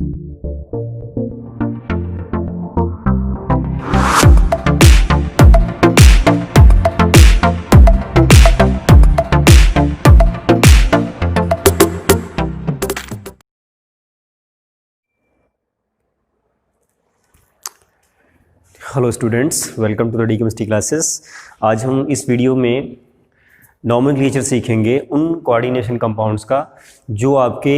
Hello students, welcome to the D chemistry classes. आज हम इस वीडियो में नॉमेनक्लेचर सीखेंगे उन कोऑर्डिनेशन कंपाउंड्स का जो आपके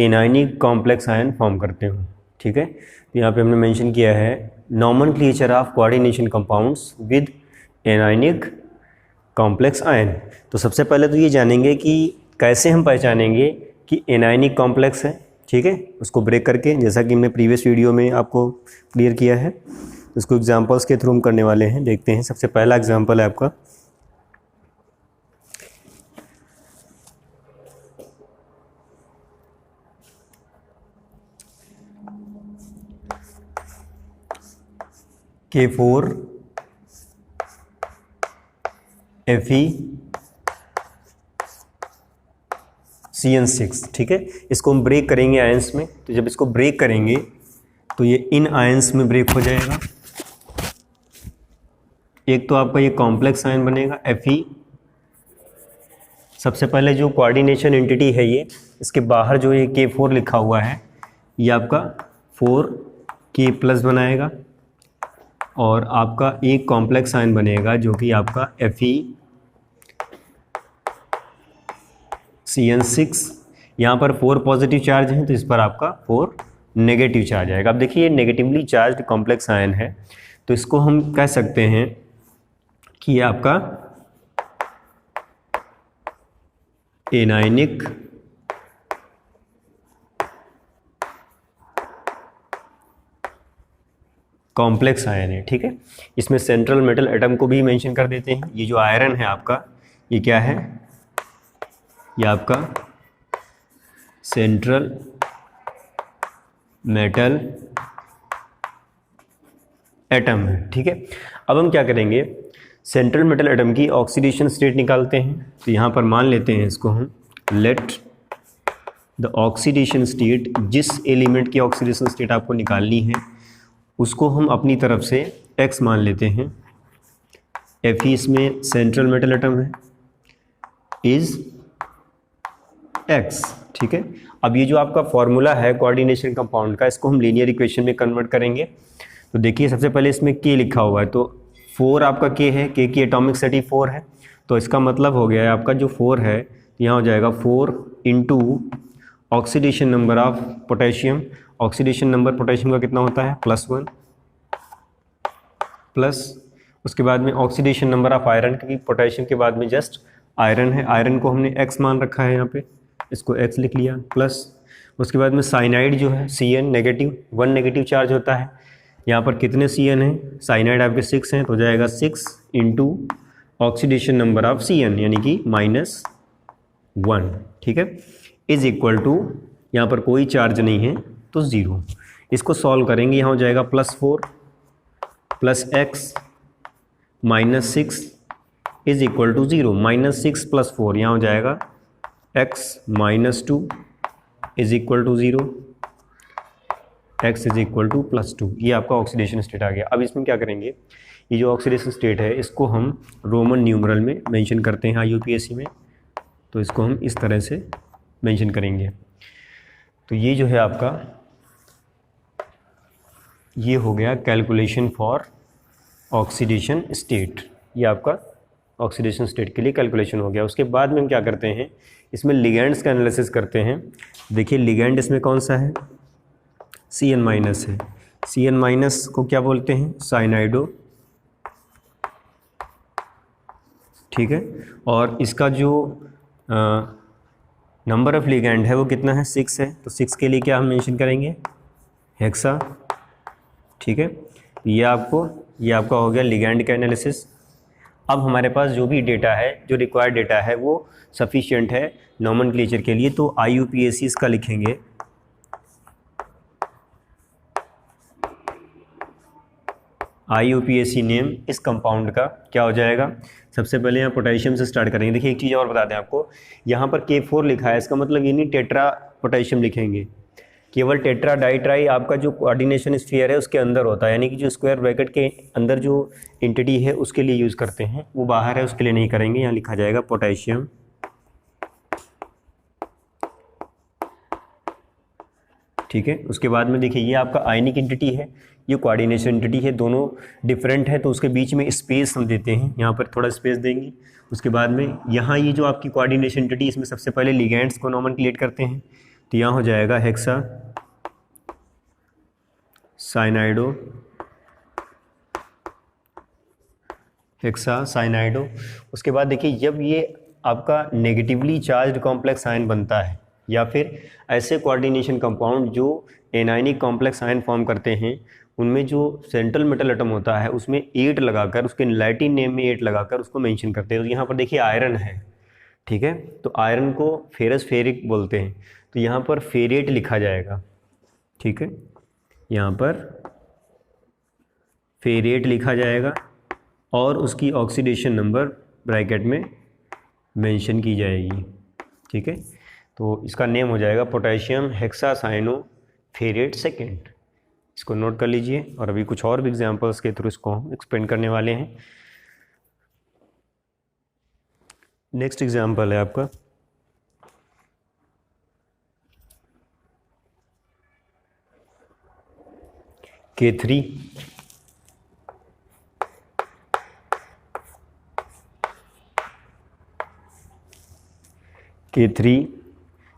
एनायनिक कॉम्प्लेक्स आयन फॉर्म करते हो। ठीक है, तो यहाँ पे हमने मेंशन किया है nomenclature of coordination compounds with anionic complex ion. तो सबसे पहले तो ये जानेंगे कि कैसे हम पहचानेंगे कि एनायनिक कॉम्प्लेक्स है। ठीक है, उसको ब्रेक करके, जैसा कि हमने प्रीवियस वीडियो में आपको क्लियर किया है, इसको एग्जांपल्स के थ्रू हम करने वाले हैं। देखते हैं, सबसे पहला एग्जांपल है आपका K4 FeCN6। ठीक है, इसको हम ब्रेक करेंगे आयंस में। तो जब इसको ब्रेक करेंगे तो ये इन आयंस में ब्रेक हो जाएगा। एक तो आपका ये कॉम्प्लेक्स आयन बनेगा Fe। सबसे पहले जो कोऑर्डिनेशन एंटिटी है ये, इसके बाहर जो ये K4 लिखा हुआ है, ये आपका 4K+ बनाएगा और आपका एक कॉम्प्लेक्स आयन बनेगा जो कि आपका FeCN6। यहाँ पर 4 पॉजिटिव चार्ज हैं तो इस पर आपका 4 नेगेटिव चार्ज आएगा। अब देखिए, ये नेगेटिवली चार्ज्ड कॉम्प्लेक्स आयन है, तो इसको हम कह सकते हैं कि ये आपका एनायनिक कॉम्प्लेक्स आयन है। ठीक है, इसमें सेंट्रल मेटल एटम को भी मेंशन कर देते हैं। ये जो आयरन है आपका, ये क्या है? ये आपका सेंट्रल मेटल एटम है। ठीक है, अब हम क्या करेंगे, सेंट्रल मेटल एटम की ऑक्सीडेशन स्टेट निकालते हैं। तो यहाँ पर मान लेते हैं इसको हम, लेट द ऑक्सीडेशन स्टेट, जिस एलिमेंट की ऑक्सीडेशन स्टेट आपको निकालनी है उसको हम अपनी तरफ से x मान लेते हैं। Fe इसमें सेंट्रल मेटल एटम है, इज x। ठीक है, अब ये जो आपका फॉर्मूला है कोऑर्डिनेशन कंपाउंड का, इसको हम लीनियर इक्वेशन में कन्वर्ट करेंगे। तो देखिए, सबसे पहले इसमें k लिखा हुआ है, तो 4 आपका k है, k की एटॉमिक स्टेटी 4 है, तो इसका मतलब हो गया है आपका जो 4 है, यहाँ हो जाएगा 4 into oxidation number of potassium. Oxidation number potassium का कितना होता है? +1, प्लस उसके बाद में ऑक्सीडेशन नंबर ऑफ आयरन, क्योंकि पोटेशियम के बाद में जस्ट आयरन है, आयरन को हमने x मान रखा है, यहाँ पे इसको x लिख लिया, प्लस उसके बाद में साइनाइड जो है Cn नेगेटिव, 1 नेगेटिव चार्ज होता है। यहाँ पर कितने Cn हैं? साइनाइड आपके 6 हैं, तो हो जाएगा 6 into oxidation number of Cn यानी कि -1। ठीक है, इज इक्वल टू, यहाँ पर कोई चार्ज नहीं है तो 0। इसको सॉल्व करेंगे, यहाँ हो जाएगा +4 plus x -6 is equal to 0। -6 + 4 यहाँ हो जाएगा x -2 is equal to 0, x is equal to +2। ये आपका ऑक्सीडेशन स्टेट आ गया। अब इसमें क्या करेंगे, ये जो ऑक्सीडेशन स्टेट है इसको हम रोमन न्यूमरल में मेंशन करते हैं IUPAC में, तो इसको हम इस तरह से मेंशन करेंगे। तो ये जो है आपका, ये हो गया कैलकुलेशन फॉर ऑक्सीडेशन स्टेट। ये आपका ऑक्सीडेशन स्टेट के लिए कैलकुलेशन हो गया। उसके बाद में हम क्या करते हैं, इसमें लिगेंड्स का एनालिसिस करते हैं। देखिए, लिगेंड इसमें कौन सा है? Cn- है। Cn- को क्या बोलते हैं? साइनाइडो। ठीक है, और इसका जो नंबर ऑफ लिगेंड है वो कितना है? 6 है, तो 6 के लिए क्या हम मेंशन करेंगे? हेक्सा। ठीक है, ये आपका हो गया लिगेंड का एनालिसिस। अब हमारे पास जो भी डेटा है, जो रिक्वायर्ड डेटा है, वो सफिशिएंट है नॉमेनक्लेचर के लिए, तो IUPAC इसका लिखेंगे। IUPAC नेम इस कंपाउंड का क्या हो जाएगा? सबसे पहले यहाँ पोटेशियम से स्टार्ट करेंगे। देखिए, एक चीज़ और बता दें आपको, यहाँ पर K4 लिखा है, इसका मतलब ये नहीं टेट्रा पोटेशियम लिखेंगे, केवल टेट्रा डाइट्राई आपका जो कोऑर्डिनेशन स्फीयर है उसके अंदर होता है, यानी कि जो स्क्वायर ब्रैकेट के अंदर जो एंटिटी है उसके लिए यूज़ करते हैं, वो बाहर है उसके लिए नहीं करेंगे। यहाँ लिखा जाएगा पोटेशियम, ठीक है। उसके बाद में देखिए ये आपका आयनिक एंटिटी है, ये कोऑर्डिनेशन एंटिटी है, दोनों डिफरेंट है तो उसके बीच में स्पेस हम देते हैं, यहाँ पर थोड़ा स्पेस देंगे। उसके बाद में यहाँ ये जो आपकी कोऑर्डिनेशन एंटिटी, इसमें सबसे पहले लिगेंड्स को नॉमेनक्लेट करते हैं, तो यहाँ हो जाएगा हेक्सा साइनाइडो, हेक्सा साइनाइडो। उसके बाद देखिए जब ये आपका नेगेटिवली चार्ज्ड कॉम्प्लेक्स आयन बनता है, या फिर ऐसे कोऑर्डिनेशन कंपाउंड जो एनायनिक कॉम्प्लेक्स आयन फॉर्म करते हैं, उनमें जो सेंट्रल मेटल एटम होता है उसमें 8 लगाकर, उसके लैटिन नेम में 8 लगाकर उसको मेंशन करते हैं। तो यहाँ पर देखिए आयरन है, ठीक है, तो आयरन को फेरस फेरिक बोलते हैं, तो यहाँ पर फेरेट लिखा जाएगा, ठीक है, यहाँ पर फेरेट लिखा जाएगा और उसकी ऑक्सीडेशन नंबर ब्रैकेट में मेंशन की जाएगी, ठीक है। तो इसका नेम हो जाएगा पोटेशियम हेक्सासाइनो फेरेट सेकेंड, इसको नोट कर लीजिए। और अभी कुछ और भी एग्जांपल्स के थ्रू इसको हम एक्सप्लेन करने वाले हैं। नेक्स्ट एग्जांपल है आपका K3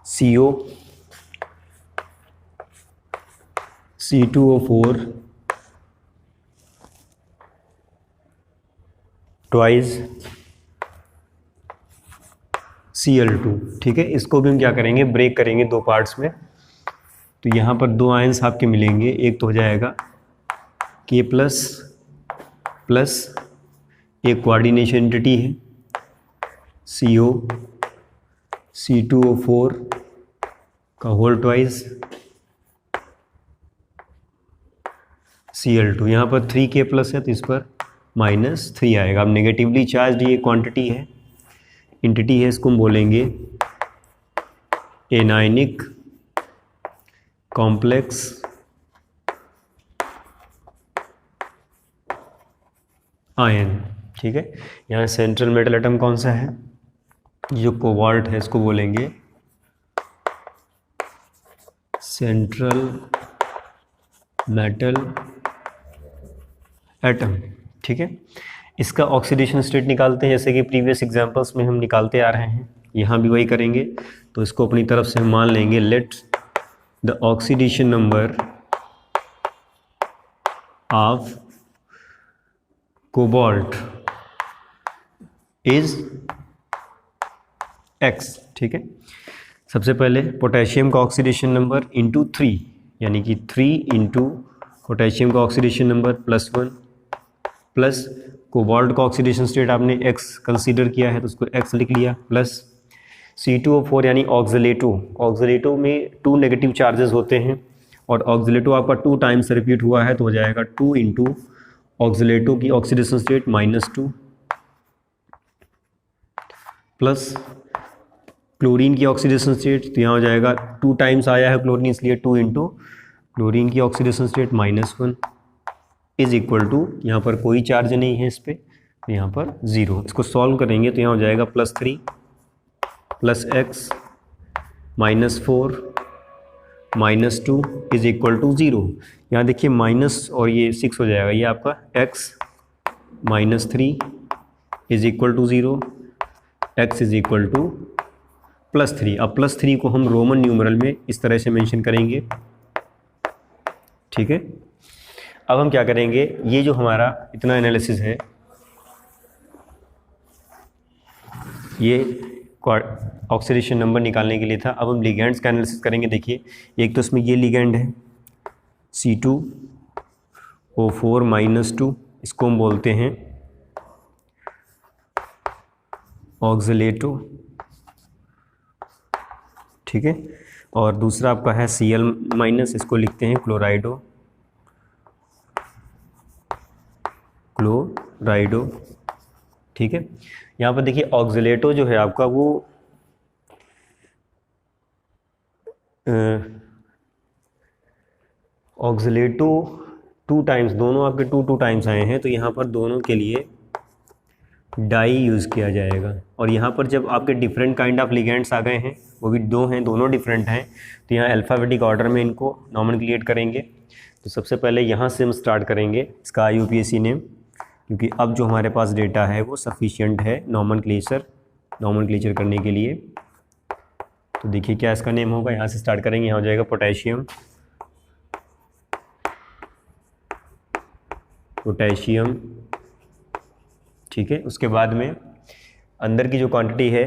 CO C2O4 twice Cl2, ठीक है। इसको भी हम क्या करेंगे, ब्रेक करेंगे दो पार्ट्स में। तो यहाँ पर दो आयंस आपके मिलेंगे, एक तो हो जाएगा K प्लस एक कोऑर्डिनेशन एंटिटी है CO C2O4 का होल ट्वाइस Cl2। यहाँ पर 3K प्लस है तो इस पर -3 आएगा। अब नेगेटिवली चार्ज ये क्वांटिटी है, एंटिटी है, इसको हम बोलेंगे एनायनिक कॉम्प्लेक्स आयन, ठीक है। यहाँ सेंट्रल मेटल एटम कौन सा है, जो कोबाल्ट है, इसको बोलेंगे सेंट्रल मेटल एटम, ठीक है। इसका ऑक्सीडेशन स्टेट निकालते हैं, जैसे कि प्रीवियस एग्जांपल्स में हम निकालते आ रहे हैं, यहाँ भी वही करेंगे। तो इसको अपनी तरफ से हम मान लेंगे, let the oxidation number of cobalt is X, ठीक है। सबसे पहले पोटेशियम का ऑक्सीडेशन नंबर इंटू 3, यानी कि 3 इंटू पोटेशियम का ऑक्सीडेशन नंबर +1 प्लस कोबाल्ट का ऑक्सीडेशन स्टेट आपने X कंसीडर किया है तो उसको X लिख लिया, प्लस C2O4 यानी ऑक्सीलेटो में 2 नेगेटिव चार्जेस होते हैं और ऑक्सीलेटो आपका 2 टाइम्स रिपीट हुआ है तो हो जाएगा 2 इंटू ऑक्सीलेटो की ऑक्सीडेशन स्टेट -2 प्लस क्लोरीन की ऑक्सीडेशन स्टेट, तो यहाँ हो जाएगा 2 टाइम्स आया है क्लोरीन, इसलिए 2 इंटू क्लोरीन की oxidation state -1 is equal to, यहाँ पर कोई चार्ज नहीं है इस पर, तो यहाँ पर 0। इसको सॉल्व करेंगे तो यहाँ हो जाएगा +3 plus x -4 -2 is equal to 0। यहाँ देखिए माइनस और ये 6 हो जाएगा, ये आपका x -3 is equal to 0, x is equal to +3। अब +3 को हम रोमन न्यूमरल में इस तरह से मेंशन करेंगे, ठीक है। अब हम क्या करेंगे, ये जो हमारा इतना एनालिसिस है, ये ऑक्सीडेशन नंबर निकालने के लिए था। अब हम लिगेंड्स का एनालिसिस करेंगे। देखिए एक तो इसमें ये लिगेंड है C2O4 -2, इसको हम बोलते हैं ऑक्सीलेटो, ठीक है। और दूसरा आपका है Cl-, इसको लिखते हैं क्लोराइडो, ठीक है। यहाँ पर देखिए ऑक्सीलेटो जो है आपका वो ऑक्सीलेटो 2 टाइम्स, दोनों आपके 2 टाइम्स आए हैं, तो यहाँ पर दोनों के लिए डाई यूज़ किया जाएगा। और यहाँ पर जब आपके डिफरेंट काइंड ऑफ लिगेंड्स आ गए हैं, वो भी 2 हैं, दोनों डिफरेंट हैं, तो यहाँ अल्फ़ाबेटिक ऑर्डर में इनको नॉमेनक्लेट करेंगे। तो सबसे पहले यहाँ से हम स्टार्ट करेंगे इसका IUPAC नेम, क्योंकि अब जो हमारे पास डेटा है वो सफिशिएंट है नॉमेनक्लेचर करने के लिए। तो देखिए क्या इसका नेम होगा, यहाँ से स्टार्ट करेंगे। यहाँ हो जाएगा पोटेशियम, ठीक है। उसके बाद में अंदर की जो क्वांटिटी है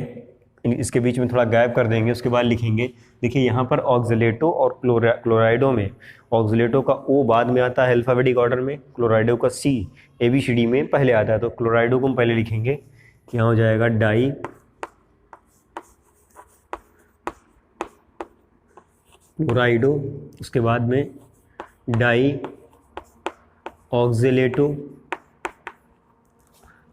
इसके बीच में थोड़ा गैप कर देंगे, उसके बाद लिखेंगे। देखिए यहाँ पर ऑक्सीलेटो और क्लोराइडो में ऑक्सीलेटो का O बाद में आता है अल्फ़ाबेटिक ऑर्डर में, क्लोराइडो का C ABCD में पहले आता है। तो क्लोराइडो को हम पहले लिखेंगे, यहाँ हो जाएगा डाई क्लोराइडो, उसके बाद में डाई ऑक्सीलेटो,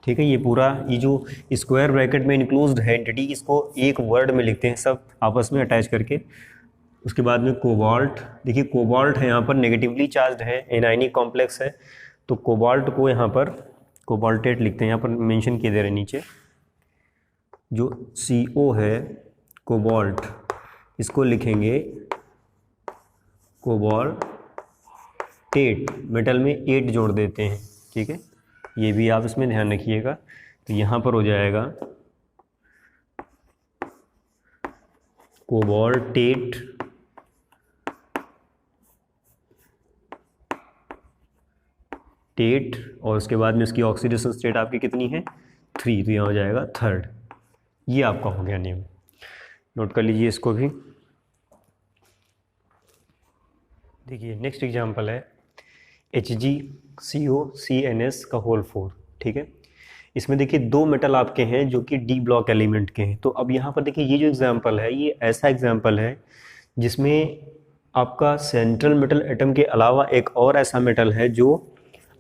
ठीक है। ये पूरा ये जो स्क्वायर ब्रैकेट में इंक्लोज्ड है एंटिटी, इसको एक वर्ड में लिखते हैं सब आपस में अटैच करके। उसके बाद में कोबाल्ट, देखिए कोबाल्ट है यहाँ पर नेगेटिवली चार्ज्ड है, एनायनिक कॉम्प्लेक्स है, तो कोबाल्ट को यहाँ पर कोबाल्टेट लिखते हैं, यहाँ पर मेंशन किए दे रहे हैं नीचे। जो CO है कोबाल्ट, इसको लिखेंगे कोबाल्टेट, मेटल में 8 जोड़ देते हैं, ठीक है। ये भी आप इसमें ध्यान रखिएगा। तो यहाँ पर हो जाएगा कोबाल्टेट और उसके बाद में इसकी ऑक्सीडेशन स्टेट आपकी कितनी है 3, तो यहाँ हो जाएगा 3rd। ये आपका हो गया नेम, नोट कर लीजिए इसको भी। देखिए नेक्स्ट एग्जांपल है HgCOCNS का होल 4, ठीक है। इसमें देखिए 2 मेटल आपके हैं जो कि D ब्लॉक एलिमेंट के हैं। तो अब यहाँ पर देखिए ये जो एग्जांपल है, ये ऐसा एग्जांपल है जिसमें आपका सेंट्रल मेटल एटम के अलावा एक और ऐसा मेटल है जो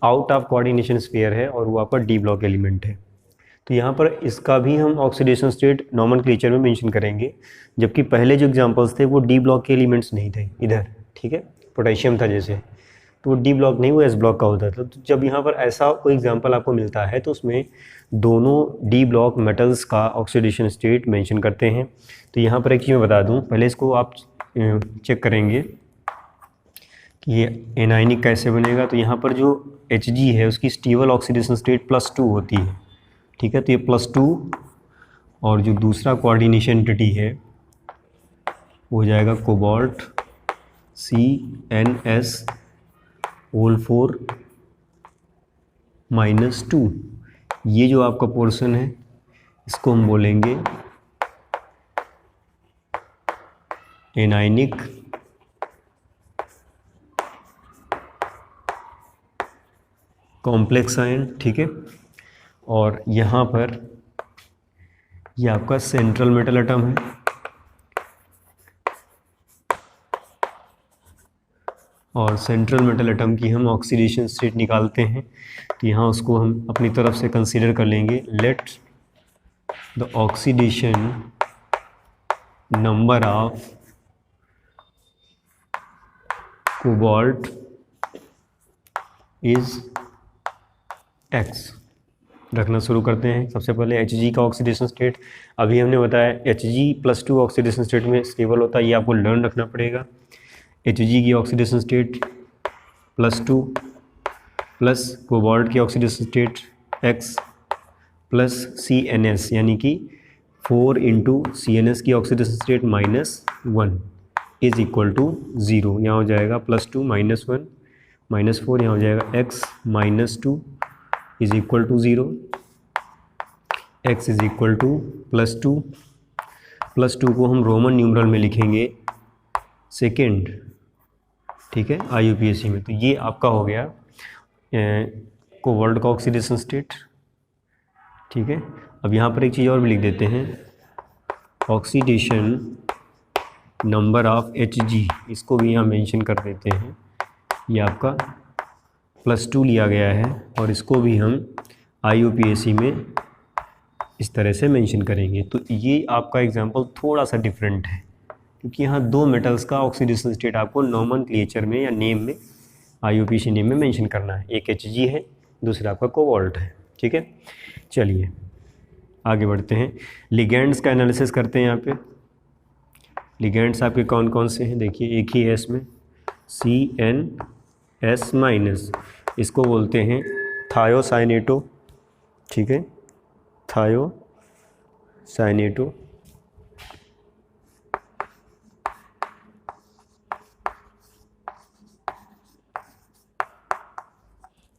आउट ऑफ कोऑर्डिनेशन स्फीयर है और वो आपका D ब्लॉक एलिमेंट है। तो यहाँ पर इसका भी हम ऑक्सीडेशन स्टेट नॉमेनक्लेचर में मेंशन करेंगे, जबकि पहले जो एग्जांपल्स थे वो D ब्लॉक के एलिमेंट्स नहीं थे इधर, ठीक है। पोटेशियम था जैसे, तो वो D ब्लॉक नहीं, वो S ब्लॉक का होता था। तो जब यहाँ पर ऐसा कोई एग्जांपल आपको मिलता है तो उसमें दोनों D ब्लॉक मेटल्स का ऑक्सीडेशन स्टेट मेंशन करते हैं। तो यहाँ पर एक चीज़ मैं बता दूँ, पहले इसको आप चेक करेंगे कि ये एनायनिक कैसे बनेगा। तो यहाँ पर जो Hg है उसकी स्टेबल ऑक्सीडेशन स्टेट +2 होती है, ठीक है। तो ये +2 और जो दूसरा कोऑर्डिनेशन एंटिटी है वो हो जाएगा कोबाल्ट CNS होल 4 -2। ये जो आपका पोर्शन है इसको हम बोलेंगे एनायनिक कॉम्प्लेक्स आयन, ठीक है। और यहाँ पर ये आपका सेंट्रल मेटल एटम है, और सेंट्रल मेटल एटम की हम ऑक्सीडेशन स्टेट निकालते हैं। तो यहाँ उसको हम अपनी तरफ से कंसीडर कर लेंगे, let the oxidation number of cobalt is X। रखना शुरू करते हैं। सबसे पहले Hg का ऑक्सीडेशन स्टेट अभी हमने बताया Hg+2 ऑक्सीडेशन स्टेट में स्टेबल होता है, ये आपको लर्न रखना पड़ेगा। Hg की ऑक्सीडेशन स्टेट +2 प्लस कोबाल्ट की oxidation state X plus CNS, यानी कि 4 × CNS की oxidation state -1 is equal to 0। यहाँ हो जाएगा +2 -1 -4, यहाँ हो जाएगा X -2 is equal to 0, X is equal to +2 को हम रोमन न्यूमरल में लिखेंगे सेकेंड, ठीक है, IUPAC में। तो ये आपका हो गया कोबाल्ट का ऑक्सीडेशन स्टेट, ठीक है। अब यहाँ पर एक चीज़ और भी लिख देते हैं, ऑक्सीडेशन नंबर ऑफ Hg, इसको भी यहाँ मेंशन कर देते हैं। ये आपका +2 लिया गया है और इसको भी हम IUPAC में इस तरह से मेंशन करेंगे। तो ये आपका एग्जांपल थोड़ा सा डिफरेंट है, क्योंकि यहाँ दो मेटल्स का ऑक्सीडेशन स्टेट आपको नॉमेनक्लेचर में या नेम में, IUPAC नेम में मेंशन करना है। एक Hg है, दूसरा आपका कोबाल्ट है। ठीक है, चलिए आगे बढ़ते हैं, लिगेंड्स का एनालिसिस करते हैं। यहाँ पे लिगेंड्स आपके कौन कौन से हैं, देखिए एक ही है इसमें, CnS-, इसको बोलते हैं थायोसाइनेटो। ठीक है, थायोसाइनेटो।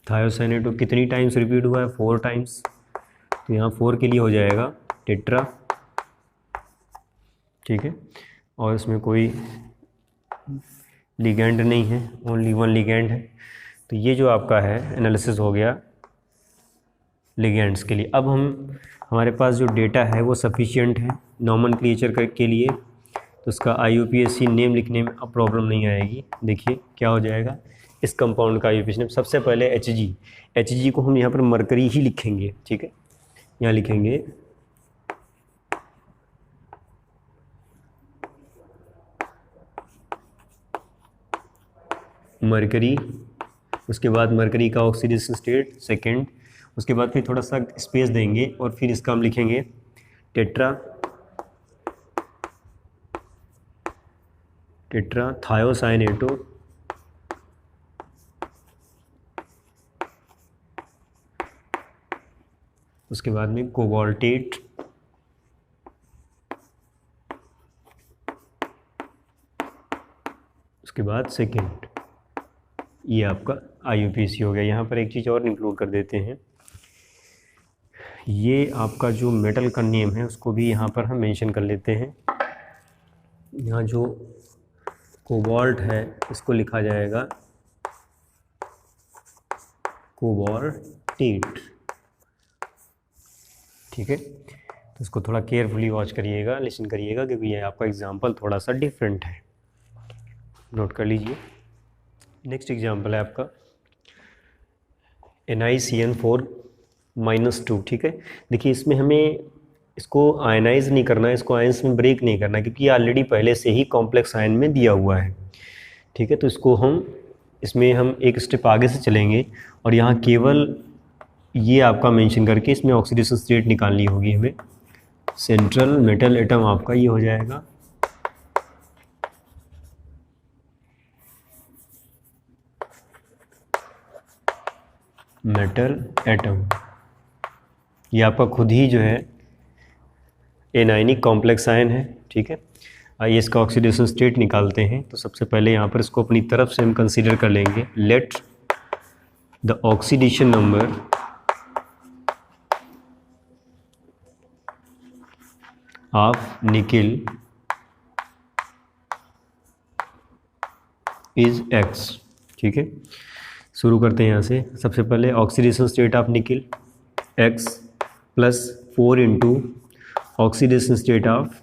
थायोसाइनेटो कितनी टाइम्स रिपीट हुआ है, 4 टाइम्स, तो यहाँ 4 के लिए हो जाएगा टेट्रा। ठीक है, और इसमें कोई लिगेंड नहीं है, ओनली 1 लिगेंड है। तो ये जो आपका है एनालिसिस हो गया लिगेंड्स के लिए। अब हमारे पास जो डेटा है वो सफिशिएंट है नॉमेनक्लेचर के लिए, तो उसका IUPAC नेम लिखने में अब प्रॉब्लम नहीं आएगी। देखिए क्या हो जाएगा, इस कंपाउंड का IUPAC नेम सबसे पहले Hg को हम यहाँ पर मरकरी ही लिखेंगे। ठीक है, यहाँ लिखेंगे मरकरी, उसके बाद मरकरी का ऑक्सीडेशन स्टेट सेकंड, उसके बाद फिर थोड़ा सा स्पेस देंगे और फिर इसका हम लिखेंगे टेट्रा थायोसाइनेटो, उसके बाद में कोबाल्टेट, उसके बाद सेकंड। ये आपका IUPAC हो गया। यहाँ पर एक चीज़ और इंक्लूड कर देते हैं, ये आपका जो मेटल का नेम है उसको भी यहाँ पर हम मेंशन कर लेते हैं। यहाँ जो कोबाल्ट है इसको लिखा जाएगा कोबाल्टेट। ठीक है, तो इसको थोड़ा केयरफुली वॉच करिएगा, लिसन करिएगा, क्योंकि ये आपका एग्जाम्पल थोड़ा सा डिफरेंट है, नोट कर लीजिए। नेक्स्ट एग्जाम्पल है आपका NiCN4-2। ठीक है, देखिए इसमें हमें इसको आयनाइज नहीं करना है, इसको आयंस में ब्रेक नहीं करना है, क्योंकि ये ऑलरेडी पहले से ही कॉम्प्लेक्स आयन में दिया हुआ है। ठीक है, तो इसको इसमें हम एक स्टेप आगे से चलेंगे और यहाँ केवल ये आपका मेंशन करके इसमें ऑक्सीडेशन स्टेट निकालनी होगी हमें। सेंट्रल मेटल एटम आपका ये हो जाएगा मेटल एटम, ये आपका खुद ही जो है एनायनिक कॉम्प्लेक्स आयन है। ठीक है, आइए इसका ऑक्सीडेशन स्टेट निकालते हैं। तो सबसे पहले यहाँ पर इसको अपनी तरफ से हम कंसीडर कर लेंगे, let the oxidation number of nickel is X। ठीक है, शुरू करते हैं यहाँ से। सबसे पहले oxidation state of nickel X + 4 into oxidation state of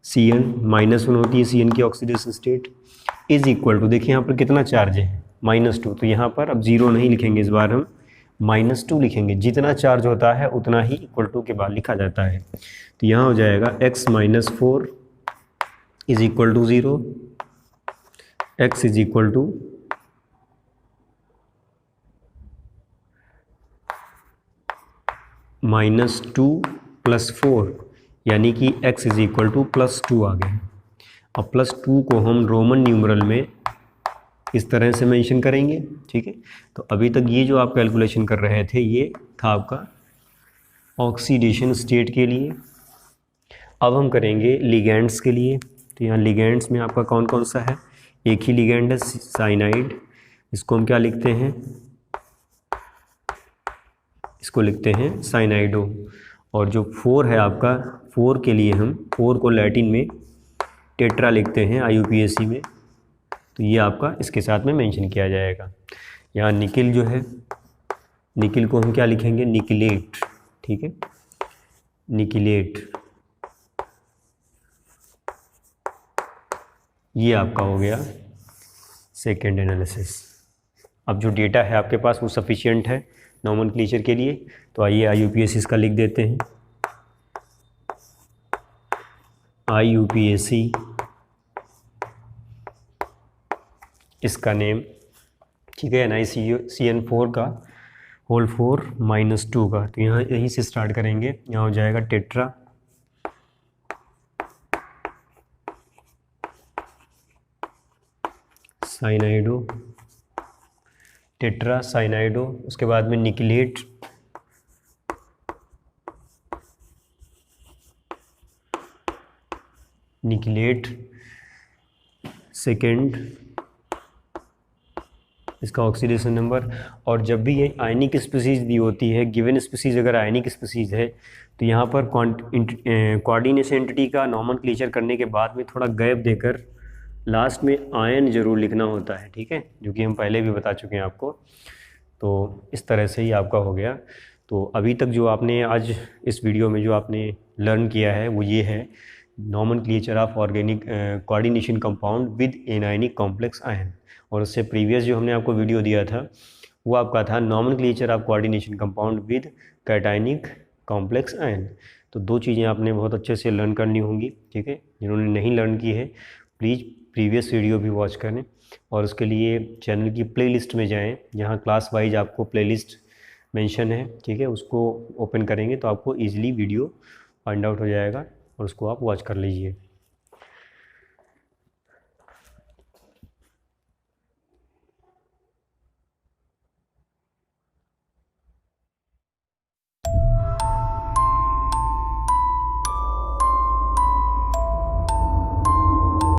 Cn -1 होती है Cn की oxidation state, is equal to, देखिए यहाँ पर कितना चार्ज है -2, तो यहाँ पर अब 0 नहीं लिखेंगे, इस बार हम -2 लिखेंगे। जितना चार्ज होता है उतना ही इक्वल टू के बाद लिखा जाता है। तो यहाँ हो जाएगा X - 4 is equal to 0, X is equal to -2 + 4, यानी कि X इज इक्वल टू +2 आ गए। अब +2 को हम रोमन न्यूमरल में इस तरह से मेंशन करेंगे। ठीक है, तो अभी तक ये जो आप कैलकुलेशन कर रहे थे ये था आपका ऑक्सीडेशन स्टेट के लिए। अब हम करेंगे लिगेंड्स के लिए। तो यहाँ लिगेंड्स में आपका कौन कौन सा है, एक ही लिगेंड है साइनाइड, इसको हम क्या लिखते हैं, इसको लिखते हैं साइनाइडो। और जो 4 है आपका, 4 के लिए हम 4 को लैटिन में टेट्रा लिखते हैं IUPAC में, तो ये आपका इसके साथ में मेंशन किया जाएगा। यहाँ निकिल जो है, निकिल को हम क्या लिखेंगे, निकिलेट। ठीक है, निकिलेट, ये आपका हो गया सेकेंड एनालिसिस। अब जो डेटा है आपके पास वो सफिशिएंट है नॉमेनक्लेचर के लिए, तो आइए IUPAC इसका लिख देते हैं। IUPAC इसका नेम, ठीक है, NiCN4 का होल 4 -2 का। तो यहाँ यहीं से स्टार्ट करेंगे, यहाँ हो जाएगा टेट्रा साइनाइडो, टेट्रा साइनाइडो, उसके बाद में निकलेट, सेकेंड इसका ऑक्सीडेशन नंबर। और जब भी ये आयनिक स्पीसीज दी होती है, गिवन स्पीसीज अगर आयनिक स्पीसीज है, तो यहाँ पर कोऑर्डिनेशन एंटिटी का नॉमेनक्लेचर करने के बाद में थोड़ा गैप देकर लास्ट में आयन जरूर लिखना होता है, ठीक है, जो कि हम पहले भी बता चुके हैं आपको। तो इस तरह से ही आपका हो गया। तो अभी तक जो आपने आज इस वीडियो में जो आपने लर्न किया है वो ये है, nomenclature of organic coordination compound with anionic complex ion. और उससे प्रीवियस जो हमने आपको वीडियो दिया था वो आपका था nomenclature of coordination compound with cationic complex ion. तो दो चीज़ें आपने बहुत अच्छे से लर्न करनी होंगी, ठीक है। जिन्होंने नहीं लर्न की है प्लीज़ प्रीवियस वीडियो भी वॉच करें, और उसके लिए चैनल की प्लेलिस्ट में जाएं, जहां क्लास वाइज आपको प्लेलिस्ट मेंशन है, ठीक है, उसको ओपन करेंगे तो आपको ईजिली वीडियो फाइंड आउट हो जाएगा और उसको आप वॉच कर लीजिए।